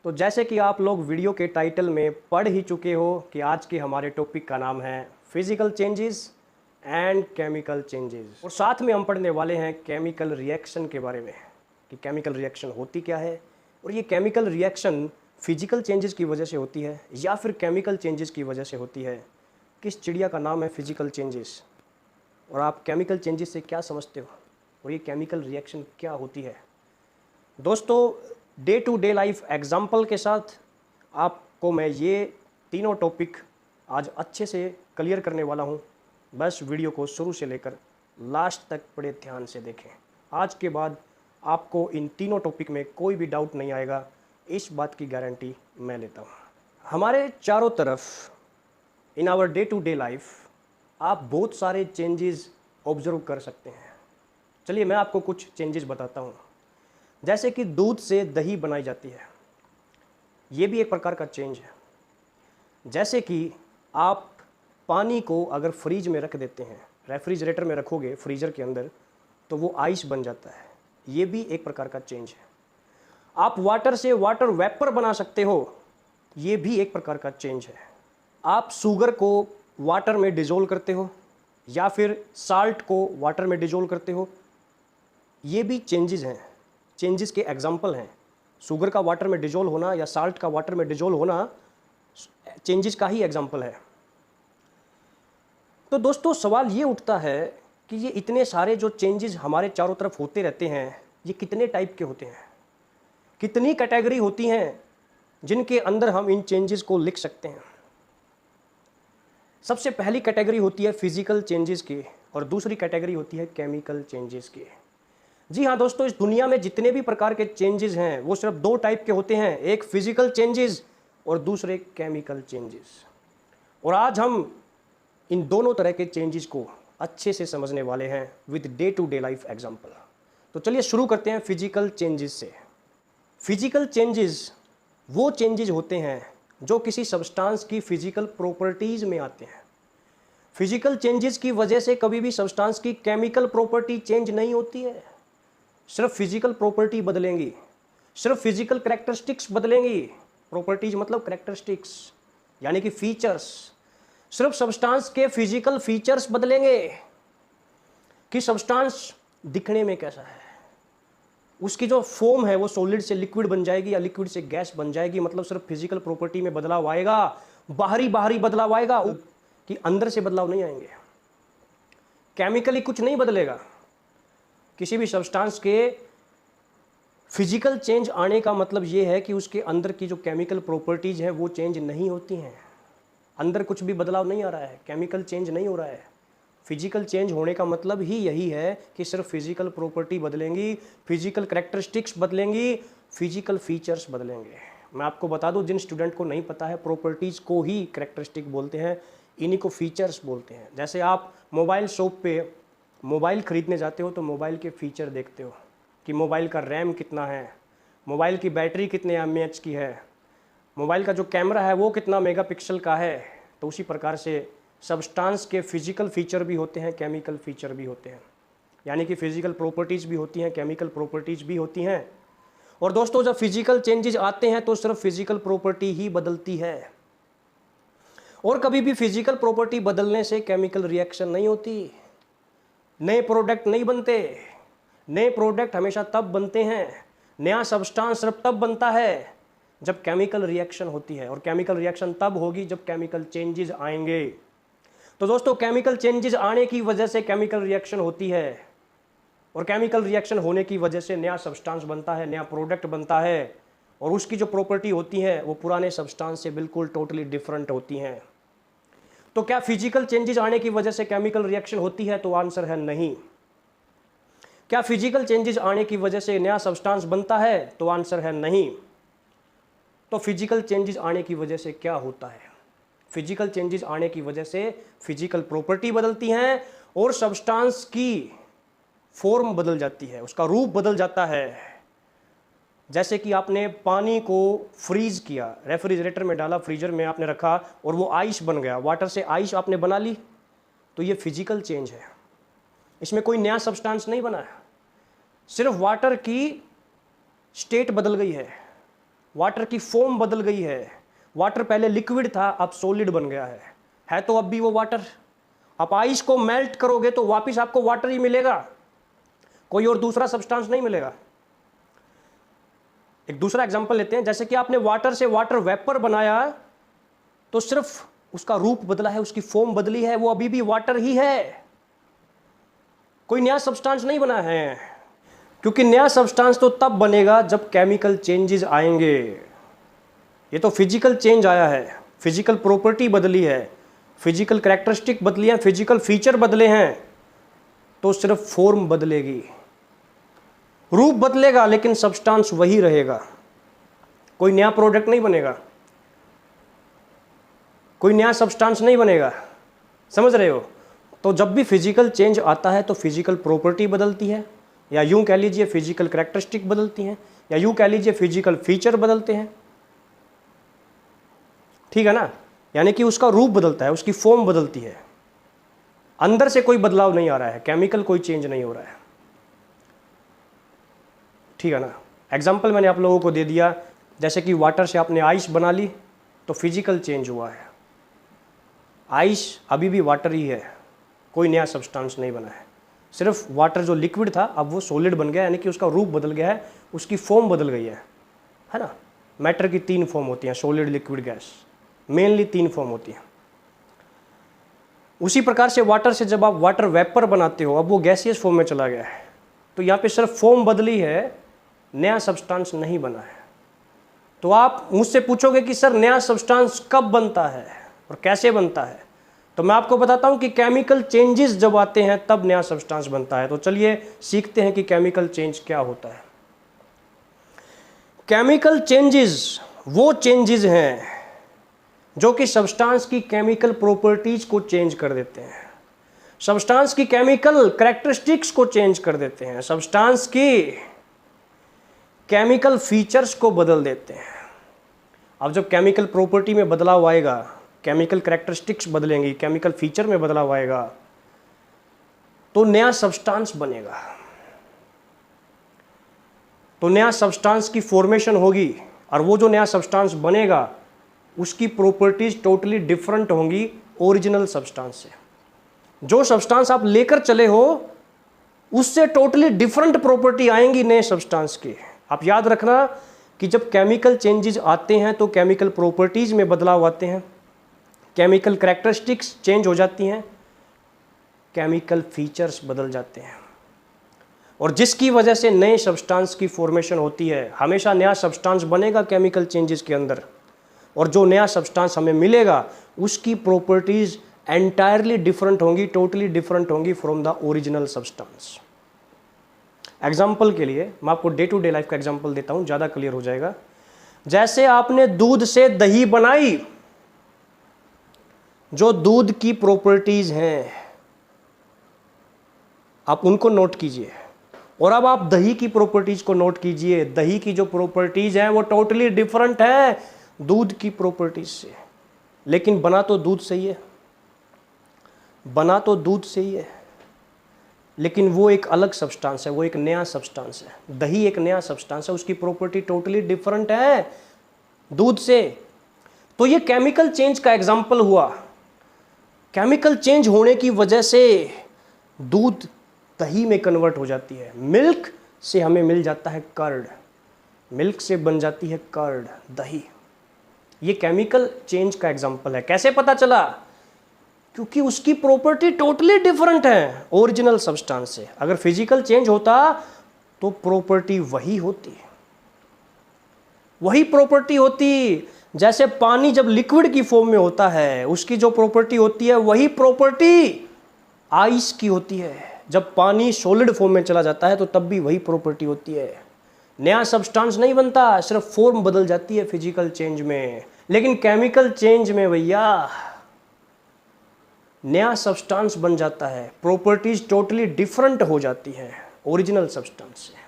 तो जैसे कि आप लोग वीडियो के टाइटल में पढ़ ही चुके हो कि आज के हमारे टॉपिक का नाम है physical changes and chemical changes, और साथ में हम पढ़ने वाले हैं केमिकल रिएक्शन के बारे में कि केमिकल रिएक्शन होती क्या है और ये केमिकल रिएक्शन फिजिकल चेंजेस की वजह से होती है या फिर केमिकल चेंजेस की वजह से होती है। किस चिड़िया का नाम है फिजिकल चेंजेस, और आप केमिकल चेंजेस से क्या समझते हो और ये केमिकल रिएक्शन क्या होती है। दोस्तों, day to day life example के साथ आपको मैं ये तीनों टॉपिक आज अच्छे से क्लियर करने वाला हूँ। बस वीडियो को शुरू से लेकर लास्ट तक बड़े ध्यान से देखें। आज के बाद आपको इन तीनों टॉपिक में कोई भी डाउट नहीं आएगा, इस बात की गारंटी मैं लेता हूँ। हमारे चारों तरफ in our day to day life आप बहुत सारे चेंजेस ऑब्जर्व कर सकते हैं। चलिए मैं आपको कुछ चेंजेस बताता हूँ। जैसे कि दूध से दही बनाई जाती है, ये भी एक प्रकार का चेंज है। जैसे कि आप पानी को अगर फ्रीज में रख देते हैं, रेफ्रिजरेटर में रखोगे फ्रीजर के अंदर, तो वो आइस बन जाता है, ये भी एक प्रकार का चेंज है। आप वाटर से वाटर वेपर बना सकते हो, ये भी एक प्रकार का चेंज है। आप शुगर को वाटर में डिजोल्व करते हो या फिर साल्ट को वाटर में डिजोल्व करते हो, ये भी चेंजेस हैं, चेंजेस के एग्जाम्पल हैं। शुगर का वाटर में डिजोल्व होना या साल्ट का वाटर में डिजोल्व होना चेंजेस का ही एग्जाम्पल है। तो दोस्तों, सवाल ये उठता है कि ये इतने सारे जो चेंजेस हमारे चारों तरफ होते रहते हैं, ये कितने टाइप के होते हैं, कितनी कैटेगरी होती हैं जिनके अंदर हम इन चेंजेस को लिख सकते हैं। सबसे पहली कैटेगरी होती है फिजिकल चेंजेस की और दूसरी कैटेगरी होती है केमिकल चेंजेस की। जी हाँ दोस्तों, इस दुनिया में जितने भी प्रकार के चेंजेस हैं वो सिर्फ दो टाइप के होते हैं, एक फिजिकल चेंजेस और दूसरे केमिकल चेंजेस। और आज हम इन दोनों तरह के चेंजेस को अच्छे से समझने वाले हैं with day to day life example. तो चलिए शुरू करते हैं फिजिकल चेंजेस से। फिजिकल चेंजेस वो चेंजेस होते हैं जो किसी सब्सटेंस की फिजिकल प्रॉपर्टीज में आते हैं। फिजिकल चेंजेस की वजह से कभी भी सब्सटेंस की केमिकल प्रॉपर्टी चेंज नहीं होती है, सिर्फ फिजिकल प्रॉपर्टी बदलेंगी, सिर्फ फिजिकल कैरेक्टरिस्टिक्स बदलेंगी। प्रॉपर्टीज मतलब कैरेक्टरिस्टिक्स यानी कि फीचर्स, सिर्फ सब्सटेंस के फिजिकल फीचर्स बदलेंगे कि सब्सटेंस दिखने में कैसा है, उसकी जो फॉर्म है वो सॉलिड से लिक्विड बन जाएगी या लिक्विड से गैस बन जाएगी। मतलब सिर्फ फिजिकल प्रॉपर्टी में बदलाव आएगा, बाहरी बदलाव आएगा कि अंदर से बदलाव नहीं आएंगे। केमिकली कुछ नहीं बदलेगा। किसी भी सब्सटेंस के फिजिकल चेंज आने का मतलब ये है कि उसके अंदर की जो केमिकल प्रॉपर्टीज है वो चेंज नहीं होती हैं, अंदर कुछ भी बदलाव नहीं आ रहा है, केमिकल चेंज नहीं हो रहा है। फिजिकल चेंज होने का मतलब ही यही है कि सिर्फ फिजिकल प्रॉपर्टी बदलेंगी, फिजिकल कैरेक्टरिस्टिक्स बदलेंगी, फिजिकल फीचर्स बदलेंगे। मैं आपको बता दूं, जिन स्टूडेंट को नहीं पता है, प्रॉपर्टीज़ को ही कैरेक्टरिस्टिक बोलते हैं, इन्हीं को फीचर्स बोलते हैं। जैसे आप मोबाइल शॉप पे मोबाइल ख़रीदने जाते हो तो मोबाइल के फीचर देखते हो कि मोबाइल का रैम कितना है, मोबाइल की बैटरी कितने एमएएच की है, मोबाइल का जो कैमरा है वो कितना मेगापिक्सल का है। तो उसी प्रकार से सब्सटेंस के फिजिकल फीचर भी होते हैं, केमिकल फीचर भी होते हैं, यानी कि फिजिकल प्रॉपर्टीज़ भी होती हैं, केमिकल प्रॉपर्टीज़ भी होती हैं। और दोस्तों, जब फिजिकल चेंजेस आते हैं तो सिर्फ फिजिकल प्रॉपर्टी ही बदलती है, और कभी भी फिजिकल प्रॉपर्टी बदलने से केमिकल रिएक्शन नहीं होती, नए प्रोडक्ट नहीं बनते। नए प्रोडक्ट हमेशा तब बनते हैं, नया सब्सटेंस सिर्फ तब बनता है जब केमिकल रिएक्शन होती है, और केमिकल रिएक्शन तब होगी जब केमिकल चेंजेस आएंगे। तो दोस्तों, केमिकल चेंजेस आने की वजह से केमिकल रिएक्शन होती है, और केमिकल रिएक्शन होने की वजह से नया सब्सटेंस बनता है, नया प्रोडक्ट बनता है, और उसकी जो प्रॉपर्टी होती है वो पुराने सब्सटेंस से बिल्कुल टोटली डिफरेंट होती हैं। तो क्या फिजिकल चेंजेस आने की वजह से केमिकल रिएक्शन होती है? तो आंसर है नहीं। क्या फिजिकल चेंजेस आने की वजह से नया सब्सटेंस बनता है? तो आंसर है नहीं। तो फिजिकल चेंजेस आने की वजह से क्या होता है? फिजिकल चेंजेस आने की वजह से फिजिकल प्रॉपर्टी बदलती हैं और सब्सटेंस की फॉर्म बदल जाती है, उसका रूप बदल जाता है। जैसे कि आपने पानी को फ्रीज किया, रेफ्रिजरेटर में डाला, फ्रीजर में आपने रखा और वो आइस बन गया, वाटर से आइस आपने बना ली, तो ये फिजिकल चेंज है। इसमें कोई नया सब्सटेंस नहीं बना है, सिर्फ वाटर की स्टेट बदल गई है, वाटर की फॉर्म बदल गई है। वाटर पहले लिक्विड था, अब सॉलिड बन गया है तो अब भी वो वाटर। आप आइस को मेल्ट करोगे तो वापस आपको वाटर ही मिलेगा, कोई और दूसरा सब्सटेंस नहीं मिलेगा। एक दूसरा एग्जांपल लेते हैं, जैसे कि आपने वाटर से वाटर वेपर बनाया तो सिर्फ उसका रूप बदला है, उसकी फॉर्म बदली है, वो अभी भी वाटर ही है, कोई नया सब्सटेंस नहीं बना है। क्योंकि नया सब्सटेंस तो तब बनेगा जब केमिकल चेंजेस आएंगे। ये तो फिजिकल चेंज आया है, फिजिकल प्रॉपर्टी बदली है, फिजिकल कैरेक्टरिस्टिक बदली है, फिजिकल फीचर बदले हैं, तो सिर्फ फॉर्म बदलेगी, रूप बदलेगा, लेकिन सब्सटेंस वही रहेगा। कोई नया प्रोडक्ट नहीं बनेगा, कोई नया सब्सटेंस नहीं बनेगा। समझ रहे हो? तो जब भी फिजिकल चेंज आता है तो फिजिकल प्रॉपर्टी बदलती है, या यूं कह लीजिए फिजिकल कैरेक्टरिस्टिक बदलती हैं, या यूं कह लीजिए फिजिकल फीचर बदलते हैं। ठीक है ना? यानी कि उसका रूप बदलता है, उसकी फॉर्म बदलती है, अंदर से कोई बदलाव नहीं आ रहा है, केमिकल कोई चेंज नहीं हो रहा है। ठीक है ना? एग्जाम्पल मैंने आप लोगों को दे दिया, जैसे कि वाटर से आपने आइस बना ली तो फिजिकल चेंज हुआ है, आइस अभी भी वाटर ही है, कोई नया सब्सटेंस नहीं बना है। सिर्फ वाटर जो लिक्विड था अब वो सॉलिड बन गया, यानी कि उसका रूप बदल गया है, उसकी फॉर्म बदल गई है ना? मैटर की 3 फॉर्म होती हैं, solid, liquid, gas, mainly 3 form होती हैं। उसी प्रकार से वाटर से जब आप वाटर वेपर बनाते हो, अब वो गैसियस फॉर्म में चला गया है, तो यहाँ पे सिर्फ फॉर्म बदली है, नया सब्सटेंस नहीं बना है। तो आप मुझसे पूछोगे कि सर नया सब्सटेंस कब बनता है और कैसे बनता है, तो मैं आपको बताता हूँ कि केमिकल चेंजेस जब आते हैं तब नया सब्सटेंस बनता है। तो चलिए सीखते हैं कि केमिकल चेंज क्या होता है। केमिकल चेंजेस वो चेंजेस हैं जो कि सब्सटेंस की केमिकल प्रॉपर्टीज को चेंज कर देते हैं, सब्सटेंस की केमिकल कैरेक्टरिस्टिक्स को चेंज कर देते हैं, सब्सटेंस की केमिकल फीचर्स को बदल देते हैं। अब जब केमिकल प्रॉपर्टी में बदलाव आएगा, केमिकल कैरेक्टरिस्टिक्स बदलेंगी, केमिकल फीचर में बदलाव आएगा, तो नया सब्सटेंस बनेगा, तो नया सब्सटेंस की फॉर्मेशन होगी, और वो जो नया सब्सटेंस बनेगा उसकी प्रॉपर्टीज टोटली डिफरेंट होंगी ओरिजिनल सब्सटेंस से। जो सब्सटेंस आप लेकर चले हो उससे टोटली डिफरेंट प्रॉपर्टी आएंगी नए सब्सटेंस की। आप याद रखना कि जब केमिकल चेंजेस आते हैं तो केमिकल प्रॉपर्टीज में बदलाव आते हैं, केमिकल कैरेक्टरिस्टिक्स चेंज हो जाती हैं, केमिकल फीचर्स बदल जाते हैं, और जिसकी वजह से नए सब्सटेंस की फॉर्मेशन होती है। हमेशा नया सब्सटेंस बनेगा केमिकल चेंजेस के अंदर, और जो नया सब्सटेंस हमें मिलेगा उसकी प्रॉपर्टीज एंटायरली डिफरेंट होंगी, टोटली डिफरेंट होंगी from the original substance. Example के लिए मैं आपको डे टू डे लाइफ का एग्जाम्पल देता हूं, ज़्यादा क्लियर हो जाएगा। जैसे आपने दूध से दही बनाई, जो दूध की प्रॉपर्टीज हैं आप उनको नोट कीजिए, और अब आप दही की प्रॉपर्टीज को नोट कीजिए। दही की जो प्रॉपर्टीज हैं वो टोटली डिफरेंट है दूध की प्रॉपर्टीज से, लेकिन बना तो दूध से ही है, बना तो दूध से ही है, लेकिन वो एक अलग सब्सटेंस है, वो एक नया सब्सटेंस है। दही एक नया सब्सटेंस है, उसकी प्रॉपर्टी टोटली डिफरेंट है दूध से। तो ये केमिकल चेंज का एग्जाम्पल हुआ। केमिकल चेंज होने की वजह से दूध दही में कन्वर्ट हो जाती है, मिल्क से हमें मिल जाता है कर्ड, मिल्क से बन जाती है कर्ड, दही। ये केमिकल चेंज का एग्जाम्पल है। कैसे पता चला? क्योंकि उसकी प्रॉपर्टी टोटली डिफरेंट है ओरिजिनल सब्सटेंस से। अगर फिजिकल चेंज होता तो प्रॉपर्टी वही होती, वही प्रॉपर्टी होती। जैसे पानी जब लिक्विड की फॉर्म में होता है उसकी जो प्रॉपर्टी होती है वही प्रॉपर्टी आइस की होती है। जब पानी सॉलिड फॉर्म में चला जाता है तो तब भी वही प्रॉपर्टी होती है। नया सब्सटेंस नहीं बनता, सिर्फ फॉर्म बदल जाती है फिजिकल चेंज में। लेकिन केमिकल चेंज में भैया नया सब्सटेंस बन जाता है, प्रॉपर्टीज टोटली डिफरेंट हो जाती हैं ओरिजिनल सब्सटेंस से।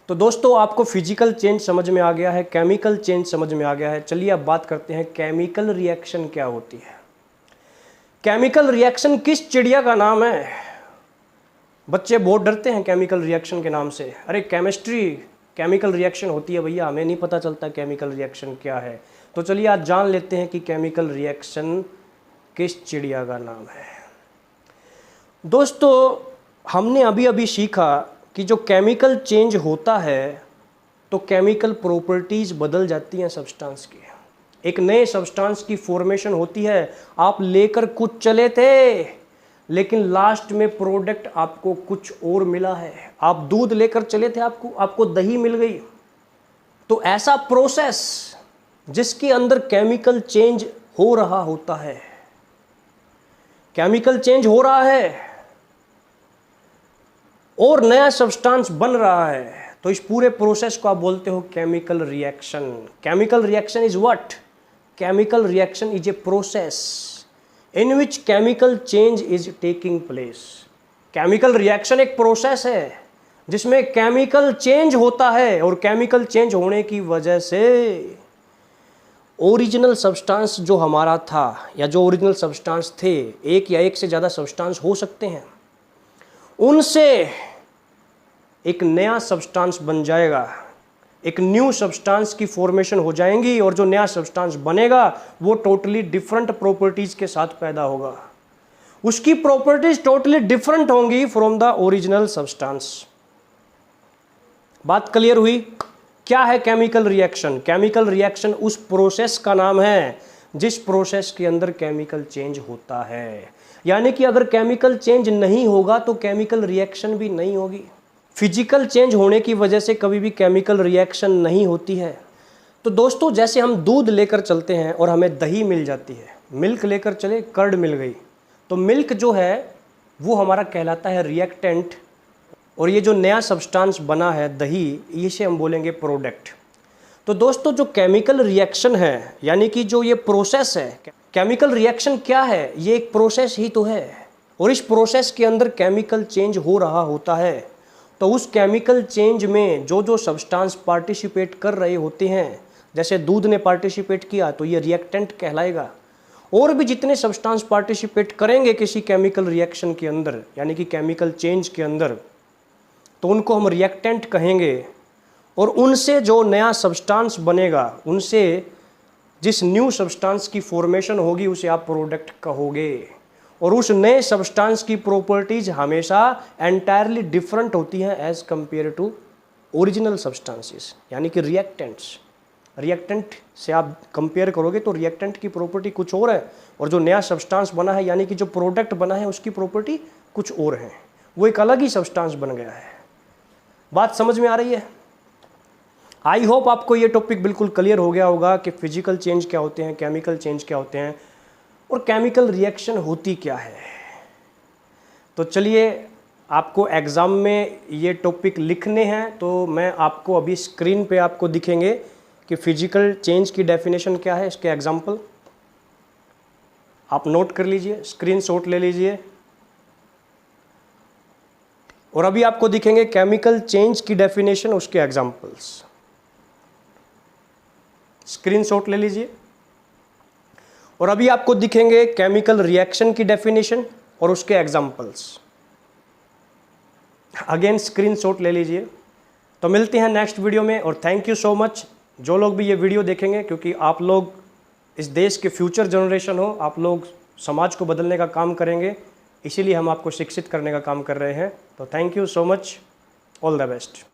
तो दोस्तों आपको फिजिकल चेंज समझ में आ गया है, केमिकल चेंज समझ में आ गया है। चलिए अब बात करते हैं केमिकल रिएक्शन क्या होती है। केमिकल रिएक्शन किस चिड़िया का नाम है? बच्चे बहुत डरते हैं केमिकल रिएक्शन के नाम से। अरे केमिस्ट्री केमिकल रिएक्शन होती है भैया, हमें नहीं पता चलता केमिकल रिएक्शन क्या है। तो चलिए आज जान लेते हैं कि केमिकल रिएक्शन किस चिड़िया का नाम है। दोस्तों हमने अभी अभी सीखा कि जो केमिकल चेंज होता है तो केमिकल प्रॉपर्टीज बदल जाती हैं सब्सटेंस की, एक नए सब्सटेंस की फॉर्मेशन होती है। आप लेकर कुछ चले थे लेकिन लास्ट में प्रोडक्ट आपको कुछ और मिला है। आप दूध लेकर चले थे, आपको दही मिल गई। तो ऐसा प्रोसेस जिसके अंदर केमिकल चेंज हो रहा होता है, केमिकल चेंज हो रहा है और नया सब्सटेंस बन रहा है, तो इस पूरे प्रोसेस को आप बोलते हो chemical reaction. Chemical reaction is what? Chemical reaction is a process in which chemical change is taking place. Chemical reaction एक प्रोसेस है जिसमें केमिकल चेंज होता है और केमिकल चेंज होने की वजह से ओरिजिनल सब्सटेंस जो हमारा था या जो ओरिजिनल सब्सटेंस थे, एक या एक से ज़्यादा सब्सटेंस हो सकते हैं, उनसे एक नया सब्सटेंस बन जाएगा, एक न्यू सब्सटेंस की फॉर्मेशन हो जाएंगी और जो नया सब्सटेंस बनेगा वो टोटली डिफरेंट प्रॉपर्टीज के साथ पैदा होगा। उसकी प्रॉपर्टीज टोटली डिफरेंट होंगी फ्रॉम द ओरिजिनल सब्सटेंस। बात क्लियर हुई? क्या है केमिकल रिएक्शन? केमिकल रिएक्शन उस प्रोसेस का नाम है जिस प्रोसेस के अंदर केमिकल चेंज होता है। यानी कि अगर केमिकल चेंज नहीं होगा तो केमिकल रिएक्शन भी नहीं होगी। फिजिकल चेंज होने की वजह से कभी भी केमिकल रिएक्शन नहीं होती है। तो दोस्तों जैसे हम दूध लेकर चलते हैं और हमें दही मिल जाती है, मिल्क लेकर चले, कर्ड मिल गई, तो मिल्क जो है वो हमारा कहलाता है रिएक्टेंट, और ये जो नया सब्सटेंस बना है दही, इसे हम बोलेंगे प्रोडक्ट। तो दोस्तों जो केमिकल रिएक्शन है यानी कि जो ये प्रोसेस है, केमिकल रिएक्शन क्या है? ये एक प्रोसेस ही तो है और इस प्रोसेस के अंदर केमिकल चेंज हो रहा होता है। तो उस केमिकल चेंज में जो जो सब्सटेंस पार्टिसिपेट कर रहे होते हैं, जैसे दूध ने पार्टिसिपेट किया तो ये रिएक्टेंट कहलाएगा, और भी जितने सब्सटेंस पार्टिसिपेट करेंगे किसी केमिकल रिएक्शन के अंदर यानी कि केमिकल चेंज के अंदर, तो उनको हम रिएक्टेंट कहेंगे। और उनसे जो नया सब्सटेंस बनेगा, उनसे जिस न्यू सब्सटेंस की फॉर्मेशन होगी उसे आप प्रोडक्ट कहोगे। और उस नए सब्सटेंस की प्रॉपर्टीज हमेशा एंटायरली डिफरेंट होती हैं as compare to original substances यानी कि रिएक्टेंट्स। रिएक्टेंट से आप कंपेयर करोगे तो रिएक्टेंट की प्रॉपर्टी कुछ और है और जो नया सब्सटेंस बना है यानी कि जो प्रोडक्ट बना है उसकी प्रॉपर्टी कुछ और है, वो एक अलग ही सब्सटेंस बन गया है। बात समझ में आ रही है? आई होप आपको ये टॉपिक बिल्कुल क्लियर हो गया होगा कि फिजिकल चेंज क्या होते हैं, केमिकल चेंज क्या होते हैं और केमिकल रिएक्शन होती क्या है। तो चलिए आपको एग्ज़ाम में ये टॉपिक लिखने हैं, तो मैं आपको अभी स्क्रीन पे आपको दिखेंगे कि फिजिकल चेंज की डेफिनेशन क्या है, इसके एग्जाम्पल आप नोट कर लीजिए, स्क्रीनशॉट ले लीजिए। और अभी आपको दिखेंगे केमिकल चेंज की डेफिनेशन, उसके एग्जाम्पल्स, स्क्रीनशॉट ले लीजिए। और अभी आपको दिखेंगे केमिकल रिएक्शन की डेफिनेशन और उसके एग्जाम्पल्स, अगेन स्क्रीनशॉट ले लीजिए। तो मिलते हैं नेक्स्ट वीडियो में और थैंक यू सो मच जो लोग भी ये वीडियो देखेंगे, क्योंकि आप लोग इस देश के फ्यूचर जनरेशन हो, आप लोग समाज को बदलने का काम करेंगे, इसीलिए हम आपको शिक्षित करने का काम कर रहे हैं। तो thank you so much, all the best.